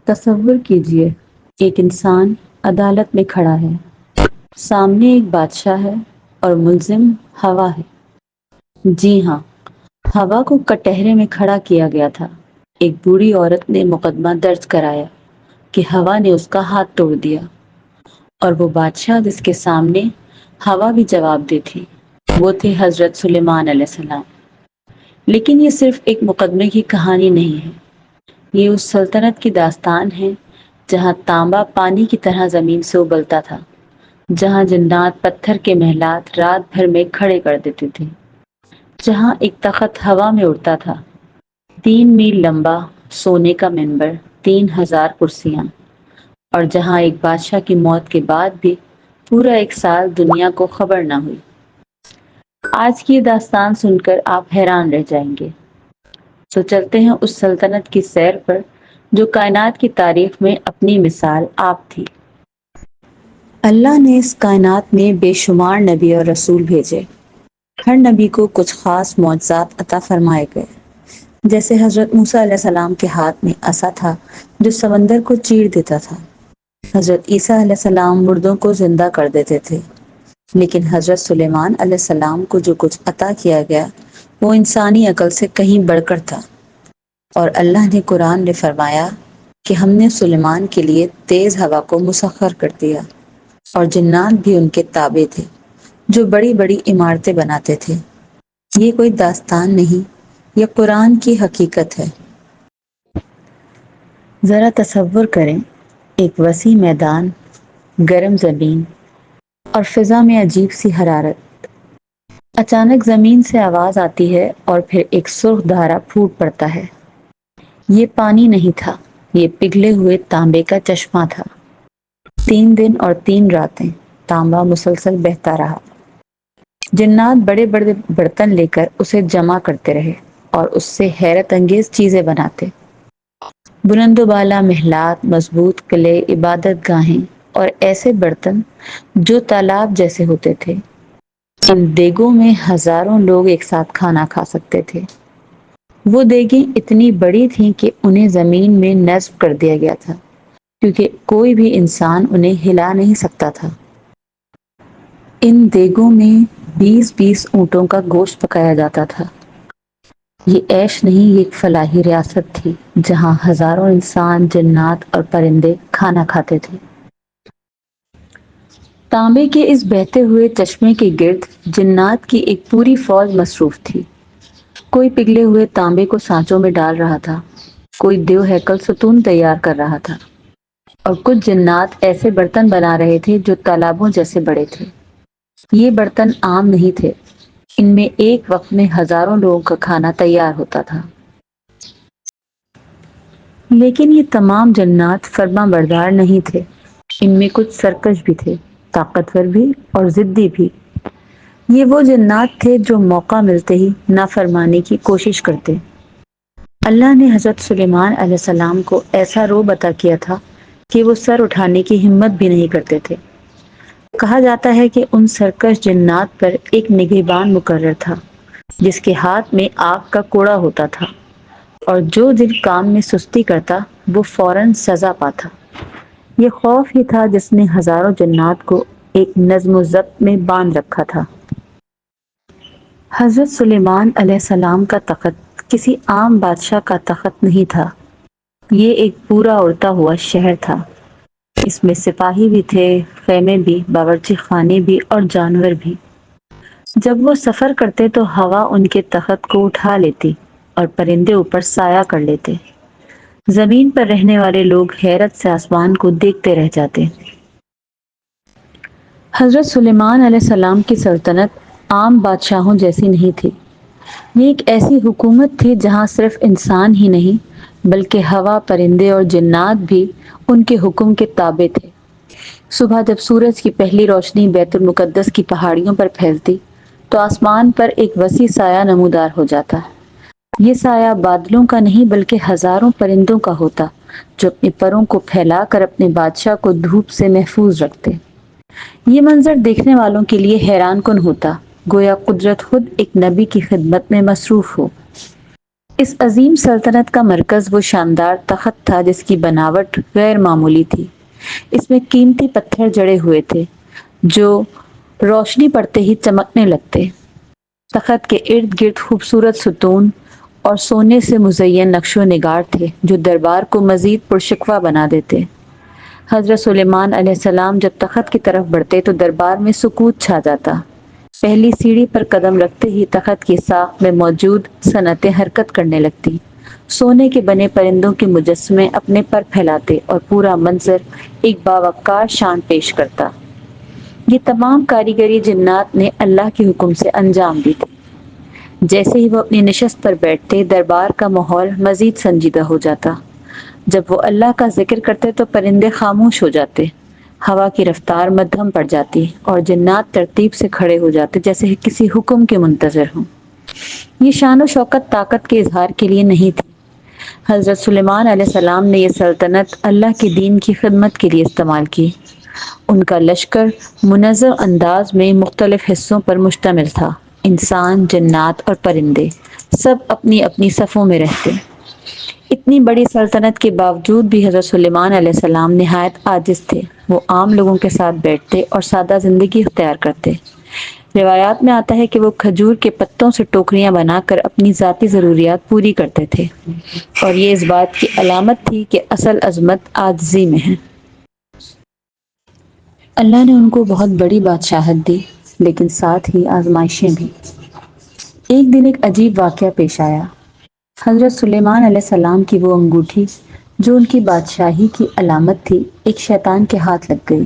تصور کیجئے ایک انسان عدالت میں کھڑا ہے، سامنے ایک بادشاہ ہے اور ملزم ہوا ہے۔ جی ہاں، ہوا کو کٹہرے میں کھڑا کیا گیا تھا۔ ایک بوڑھی عورت نے مقدمہ درج کرایا کہ ہوا نے اس کا ہاتھ توڑ دیا، اور وہ بادشاہ جس کے سامنے ہوا بھی جواب دی تھی وہ تھے حضرت سلیمان علیہ السلام۔ لیکن یہ صرف ایک مقدمے کی کہانی نہیں ہے، یہ اس سلطنت کی داستان ہے جہاں تانبا پانی کی طرح زمین سے ابلتا تھا، جہاں جنات پتھر کے محلات رات بھر میں کھڑے کر دیتے تھے، جہاں ایک تخت ہوا میں اڑتا تھا، 3 میل لمبا سونے کا منبر، 3000 کرسیاں، اور جہاں ایک بادشاہ کی موت کے بعد بھی پورا ایک سال دنیا کو خبر نہ ہوئی۔ آج کی یہ داستان سن کر آپ حیران رہ جائیں گے۔ تو چلتے ہیں اس سلطنت کی سیر پر جو کائنات کی تاریخ میں اپنی مثال آپ تھی۔ اللہ نے اس کائنات میں بے شمار نبی اور رسول بھیجے۔ ہر نبی کو کچھ خاص معجزات عطا فرمائے گئے، جیسے حضرت موسیٰ علیہ السلام کے ہاتھ میں عصا تھا جو سمندر کو چیر دیتا تھا۔ حضرت عیسیٰ علیہ السلام مردوں کو زندہ کر دیتے تھے۔ لیکن حضرت سلیمان علیہ السلام کو جو کچھ عطا کیا گیا وہ انسانی عقل سے کہیں بڑھ کر تھا۔ اور اللہ نے قرآن میں فرمایا کہ ہم نے سلیمان کے لیے تیز ہوا کو مسخر کر دیا، اور جنات بھی ان کے تابع تھے جو بڑی بڑی عمارتیں بناتے تھے۔ یہ کوئی داستان نہیں، یہ قرآن کی حقیقت ہے۔ ذرا تصور کریں، ایک وسیع میدان، گرم زمین اور فضا میں عجیب سی حرارت۔ اچانک زمین سے آواز آتی ہے اور پھر ایک سرخ دھارا پھوٹ پڑتا ہے۔ یہ پانی نہیں تھا، یہ پگھلے ہوئے تانبے کا چشمہ تھا۔ 3 دن اور 3 راتیں تانبا مسلسل بہتا رہا۔ جنات بڑے بڑے برتن لے کر اسے جمع کرتے رہے اور اس سے حیرت انگیز چیزیں بناتے۔ بلند و بالا محلات، مضبوط قلعے، عبادت گاہیں اور ایسے برتن جو تالاب جیسے ہوتے تھے۔ ان دیگوں میں ہزاروں لوگ ایک ساتھ کھانا کھا سکتے تھے۔ وہ دیگیں اتنی بڑی تھیں کہ انہیں زمین میں نصب کر دیا گیا تھا، کیونکہ کوئی بھی انسان انہیں ہلا نہیں سکتا تھا۔ ان دیگوں میں 20 اونٹوں کا گوشت پکایا جاتا تھا۔ یہ عیش نہیں، یہ ایک فلاحی ریاست تھی جہاں ہزاروں انسان، جنات اور پرندے کھانا کھاتے تھے۔ تانبے کے اس بہتے ہوئے چشمے کے گرد جنات کی ایک پوری فوج مصروف تھی۔ کوئی پگھلے ہوئے تانبے کو سانچوں میں ڈال رہا تھا، کوئی دیو ہیکل ستون تیار کر رہا تھا، اور کچھ جنات ایسے برتن بنا رہے تھے جو تالابوں جیسے بڑے تھے۔ یہ برتن عام نہیں تھے، ان میں ایک وقت میں ہزاروں لوگوں کا کھانا تیار ہوتا تھا۔ لیکن یہ تمام جنات فرما بردار نہیں تھے، ان میں کچھ سرکش بھی تھے، طاقتور بھی اور ضدی بھی۔ یہ وہ جنات تھے جو موقع ملتے ہی نافرمانی کی کوشش کرتے۔ اللہ نے حضرت سلیمان علیہ السلام کو ایسا رعب عطا کیا تھا کہ وہ سر اٹھانے کی ہمت بھی نہیں کرتے تھے۔ کہا جاتا ہے کہ ان سرکش جنات پر ایک نگہبان مقرر تھا جس کے ہاتھ میں آگ کا کوڑا ہوتا تھا، اور جو دل کام میں سستی کرتا وہ فوراً سزا پاتا۔ یہ خوف ہی تھا جس نے ہزاروں جنات کو ایک نظم و ضبط میں باندھ رکھا تھا۔ حضرت سلیمان علیہ السلام کا تخت کسی عام بادشاہ کا تخت نہیں تھا، یہ ایک پورا اڑتا ہوا شہر تھا۔ اس میں سپاہی بھی تھے، خیمے بھی، باورچی خانے بھی اور جانور بھی۔ جب وہ سفر کرتے تو ہوا ان کے تخت کو اٹھا لیتی اور پرندے اوپر سایہ کر لیتے۔ زمین پر رہنے والے لوگ حیرت سے آسمان کو دیکھتے رہ جاتے۔ حضرت سلیمان علیہ السلام کی سلطنت عام بادشاہوں جیسی نہیں تھی۔ یہ ایک ایسی حکومت تھی جہاں صرف انسان ہی نہیں بلکہ ہوا، پرندے اور جنات بھی ان کے حکم کے تابع تھے۔ صبح جب سورج کی پہلی روشنی بیت المقدس کی پہاڑیوں پر پھیلتی تو آسمان پر ایک وسیع سایہ نمودار ہو جاتا۔ یہ سایہ بادلوں کا نہیں بلکہ ہزاروں پرندوں کا ہوتا جو اپنے پروں کو پھیلا کر اپنے بادشاہ کو دھوپ سے محفوظ رکھتے۔ یہ منظر دیکھنے والوں کے لیے حیران کن ہوتا، گویا قدرت خود ایک نبی کی خدمت میں مصروف ہو۔ اس عظیم سلطنت کا مرکز وہ شاندار تخت تھا جس کی بناوٹ غیر معمولی تھی۔ اس میں قیمتی پتھر جڑے ہوئے تھے جو روشنی پڑتے ہی چمکنے لگتے۔ تخت کے ارد گرد خوبصورت ستون اور سونے سے مزین نقش و نگار تھے جو دربار کو مزید پرشکوہ بنا دیتے۔ حضرت سلیمان علیہ السلام جب تخت کی طرف بڑھتے تو دربار میں سکوت چھا جاتا۔ پہلی سیڑھی پر قدم رکھتے ہی تخت کی ساخت میں موجود صنعتیں حرکت کرنے لگتی۔ سونے کے بنے پرندوں کے مجسمے اپنے پر پھیلاتے اور پورا منظر ایک باوقار شان پیش کرتا۔ یہ تمام کاریگری جنات نے اللہ کے حکم سے انجام دی تھی۔ جیسے ہی وہ اپنی نشست پر بیٹھتے دربار کا ماحول مزید سنجیدہ ہو جاتا۔ جب وہ اللہ کا ذکر کرتے تو پرندے خاموش ہو جاتے، ہوا کی رفتار مدھم پڑ جاتی اور جنات ترتیب سے کھڑے ہو جاتے جیسے کسی حکم کے منتظر ہوں۔ یہ شان و شوکت طاقت کے اظہار کے لیے نہیں تھی۔ حضرت سلیمان علیہ السلام نے یہ سلطنت اللہ کے دین کی خدمت کے لیے استعمال کی۔ ان کا لشکر منظم انداز میں مختلف حصوں پر مشتمل تھا۔ انسان، جنات اور پرندے سب اپنی اپنی صفوں میں رہتے۔ اتنی بڑی سلطنت کے باوجود بھی حضرت سلیمان علیہ السلام نہایت عاجز تھے۔ وہ عام لوگوں کے ساتھ بیٹھتے اور سادہ زندگی اختیار کرتے۔ روایات میں آتا ہے کہ وہ کھجور کے پتوں سے ٹوکریاں بنا کر اپنی ذاتی ضروریات پوری کرتے تھے، اور یہ اس بات کی علامت تھی کہ اصل عظمت عاجزی میں ہے۔ اللہ نے ان کو بہت بڑی بادشاہت دی، لیکن ساتھ ہی آزمائشیں بھی۔ ایک دن ایک عجیب واقعہ پیش آیا۔ حضرت سلیمان علیہ السلام کی وہ انگوٹھی جو ان کی بادشاہی کی علامت تھی ایک شیطان کے ہاتھ لگ گئی،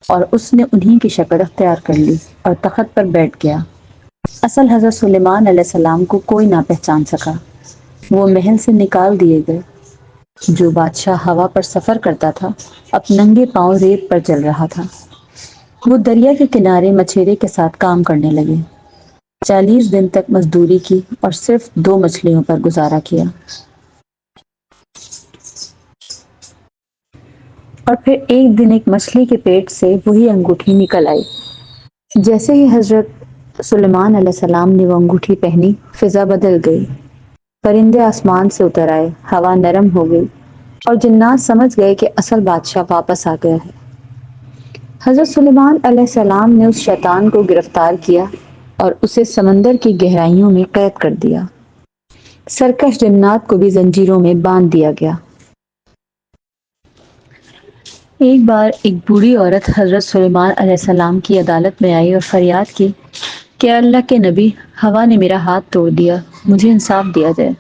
اور اس نے انہی کی شکل اختیار کر لی اور تخت پر بیٹھ گیا۔ اصل حضرت سلیمان علیہ السلام کو کوئی نہ پہچان سکا۔ وہ محل سے نکال دیے گئے۔ جو بادشاہ ہوا پر سفر کرتا تھا اب ننگے پاؤں ریت پر چل رہا تھا۔ وہ دریا کے کنارے مچھیرے کے ساتھ کام کرنے لگے۔ 40 دن تک مزدوری کی اور صرف 2 مچھلیوں پر گزارا کیا۔ اور پھر ایک دن ایک مچھلی کے پیٹ سے وہی انگوٹھی نکل آئی۔ جیسے ہی حضرت سلیمان علیہ السلام نے وہ انگوٹھی پہنی، فضا بدل گئی۔ پرندے آسمان سے اتر آئے، ہوا نرم ہو گئی اور جنات سمجھ گئے کہ اصل بادشاہ واپس آ گیا ہے۔ حضرت سلیمان علیہ السلام نے اس شیطان کو گرفتار کیا اور اسے سمندر کی گہرائیوں میں قید کر دیا۔ سرکش جنات کو بھی زنجیروں میں باندھ دیا گیا۔ ایک بار ایک بوڑھی عورت حضرت سلیمان علیہ السلام کی عدالت میں آئی اور فریاد کی کہ اللہ کے نبی، ہوا نے میرا ہاتھ توڑ دیا، مجھے انصاف دیا جائے۔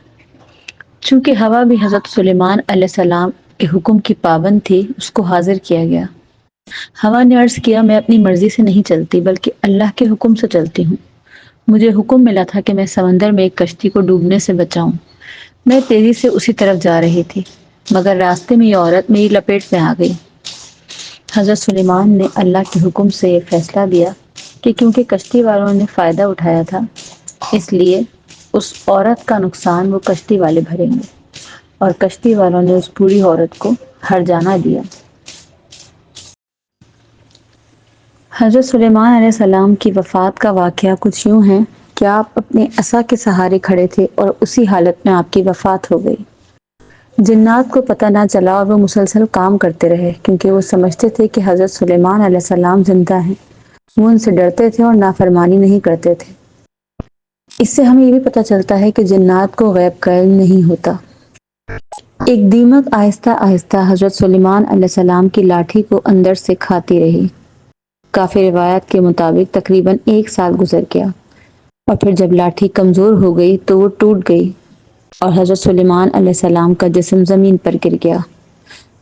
چونکہ ہوا بھی حضرت سلیمان علیہ السلام کے حکم کی پابند تھی، اس کو حاضر کیا گیا۔ ہوا نے عرض کیا، میں اپنی مرضی سے نہیں چلتی بلکہ اللہ کے حکم سے چلتی ہوں۔ مجھے حکم ملا تھا کہ میں سمندر میں ایک کشتی کو ڈوبنے سے بچاؤں۔ میں تیزی سے اسی طرف جا رہی تھی، مگر راستے میں یہ عورت میری لپیٹ میں آ گئی۔ حضرت سلیمان نے اللہ کے حکم سے یہ فیصلہ دیا کہ کیونکہ کشتی والوں نے فائدہ اٹھایا تھا، اس لیے اس عورت کا نقصان وہ کشتی والے بھریں گے، اور کشتی والوں نے اس بوڑھی عورت کو ہرجانہ دیا۔ حضرت سلیمان علیہ السلام کی وفات کا واقعہ کچھ یوں ہے کہ آپ اپنے عصا کے سہارے کھڑے تھے اور اسی حالت میں آپ کی وفات ہو گئی۔ جنات کو پتہ نہ چلا اور وہ مسلسل کام کرتے رہے، کیونکہ وہ سمجھتے تھے کہ حضرت سلیمان علیہ السلام زندہ ہیں۔ وہ ان سے ڈرتے تھے اور نافرمانی نہیں کرتے تھے۔ اس سے ہمیں یہ بھی پتہ چلتا ہے کہ جنات کو غیب کا علم نہیں ہوتا۔ ایک دیمک آہستہ آہستہ حضرت سلیمان علیہ السلام کی لاٹھی کو اندر سے کھاتی رہی۔ کافی روایات کے مطابق تقریباً 1 سال گزر گیا، اور پھر جب لاٹھی کمزور ہو گئی تو وہ ٹوٹ گئی اور حضرت سلیمان علیہ السلام کا جسم زمین پر گر گیا۔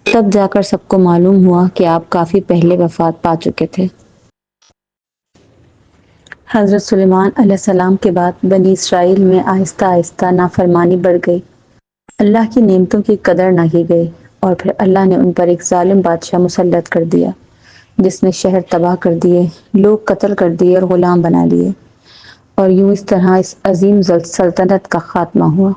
تب جا کر سب کو معلوم ہوا کہ آپ کافی پہلے وفات پا چکے تھے۔ حضرت سلیمان علیہ السلام کے بعد بنی اسرائیل میں آہستہ آہستہ نافرمانی بڑھ گئی۔ اللہ کی نعمتوں کی قدر نہ کی گئی، اور پھر اللہ نے ان پر ایک ظالم بادشاہ مسلط کر دیا جس نے شہر تباہ کر دیے، لوگ قتل کر دیے اور غلام بنا لیے، اور یوں اس طرح اس عظیم سلطنت کا خاتمہ ہوا۔